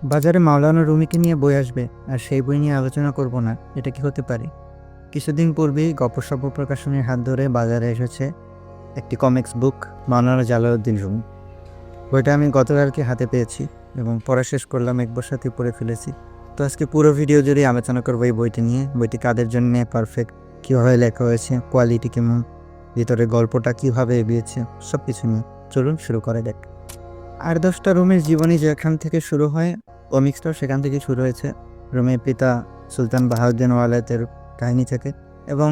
বাজারে মাওলানা রুমিকে নিয়ে বই আসবে আর সেই বই নিয়ে আলোচনা করব না, এটা কি হতে পারে? কিছুদিন পূর্বেই গল্পসব্য প্রকাশনীর হাত ধরে বাজারে এসেছে একটি কমিক্স বুক, মাওলানা জালালউদ্দিন রুমি। বইটা আমি গতকালকে হাতে পেয়েছি এবং পড়া শেষ করলাম, এক বসাতে পড়ে ফেলেছি। তো আজকে পুরো ভিডিও জুড়ে আলোচনা করবো এই বইটি নিয়ে। বইটি কাদের জন্য পারফেক্ট, কীভাবে লেখা হয়েছে, কোয়ালিটি কেমন, ভিতরে গল্পটা কীভাবে এগিয়েছে, সব কিছু নিয়ে চলুন শুরু করা যাক। 8-10টা রুমের জীবনী যেখান থেকে শুরু হয়, কমিক্সটাও সেখান থেকে শুরু হয়েছে। রুমের পিতা সুলতান বাহাউদ্দিন ওয়ালায়েতের কাহিনী থেকে, এবং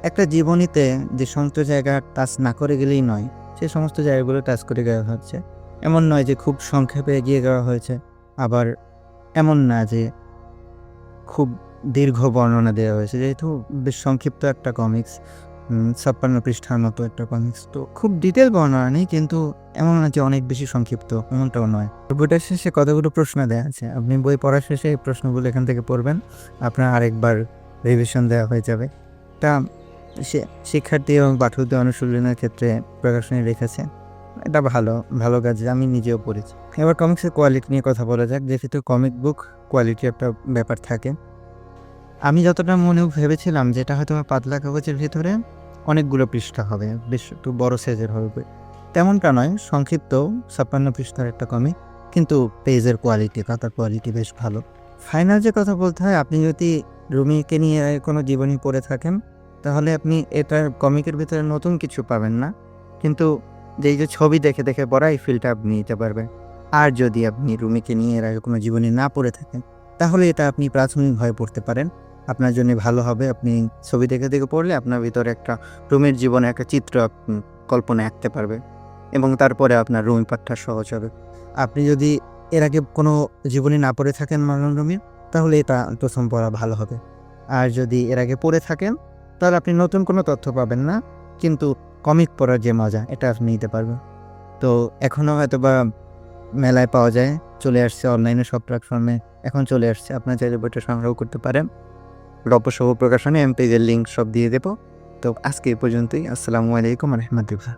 একটা জীবনীতে যে সমস্ত জায়গা টাচ না করে গেলেই নয়, সে সমস্ত জায়গাগুলো টাচ করে দেওয়া হচ্ছে। এমন নয় যে খুব সংক্ষেপে এগিয়ে দেওয়া হয়েছে, আবার এমন না যে খুব দীর্ঘ বর্ণনা দেওয়া হয়েছে। যেহেতু বেশ সংক্ষিপ্ত একটা কমিক্স, 56 পৃষ্ঠার মতো একটা কমিক্স, তো খুব ডিটেল বর্ণনা নেই, কিন্তু এমন না যে অনেক বেশি সংক্ষিপ্ত, এমনটাও নয়। বইটার শেষে কতগুলো প্রশ্ন দেওয়া আছে, আপনি বই পড়ার শেষে এই প্রশ্নগুলো এখান থেকে পড়বেন, আপনার আরেকবার রিভিশন দেওয়া হয়ে যাবে। এটা শিক্ষার্থী এবং পাঠকদের অনুশীলনের ক্ষেত্রে প্রকাশনী রেখেছে। এটা ভালো কাজ, আমি নিজেও পড়েছি। এবার কমিক্সের কোয়ালিটি নিয়ে কথা বলা যাক। যেহেতু কমিক বুক, কোয়ালিটি একটা ব্যাপার থাকে। আমি যতটা মনে ভেবেছিলাম যেটা হয়তো পাতলা কাগজের ভিতরে অনেকগুলো পৃষ্ঠা হবে, বেশ একটু বড় সাইজের হবে, তেমনটা নয়। সংক্ষিপ্ত 56 পৃষ্ঠার একটা কমিক, কিন্তু পেজের কোয়ালিটি, খাতার কোয়ালিটি বেশ ভালো। ফাইনাল যে কথা বলতে হয়, আপনি যদি রুমিকে নিয়ে কোনো জীবনী পড়ে থাকেন, তাহলে আপনি এটার কমিকের ভিতরে নতুন কিছু পাবেন না, কিন্তু যেই যে ছবি দেখে দেখে পড়া, এই ফিলটা আপনি নিতে পারবেন। আর যদি আপনি রুমিকে নিয়ে এর আগে কোনো জীবনী না পড়ে থাকেন, তাহলে এটা আপনি প্রাথমিকভাবে পড়তে পারেন, আপনার জন্য ভালো হবে। আপনি ছবি দেখে দেখে পড়লে আপনার ভিতরে একটা রুমির জীবনে একটা চিত্র আপনি কল্পনা আঁকতে পারবে, এবং তারপরে আপনার রুমি পাঠটা সহজ হবে। আপনি যদি এর আগে কোনো জীবনী না পড়ে থাকেন মাওলানা রুমির, তাহলে এটা প্রথম পড়া ভালো হবে। আর যদি এর আগে পড়ে থাকেন, তাহলে আপনি নতুন কোনো তথ্য পাবেন না, কিন্তু কমিক পড়ার যে মজা, এটা আপনি নিতে পারবেন। তো এখনও হয়তো বা মেলায় পাওয়া যায়, চলে আসছে অনলাইনে, সব প্ল্যাটফর্মে এখন চলে আসছে। আপনার চাইলে বইটা সংগ্রহ করতে পারেন। গল্পসব্য প্রকাশনী, পেজের লিঙ্ক সব দিয়ে দেবো। তো আজকে এই পর্যন্তই। আসসালামু আলাইকুম রহমতুল্লাহ।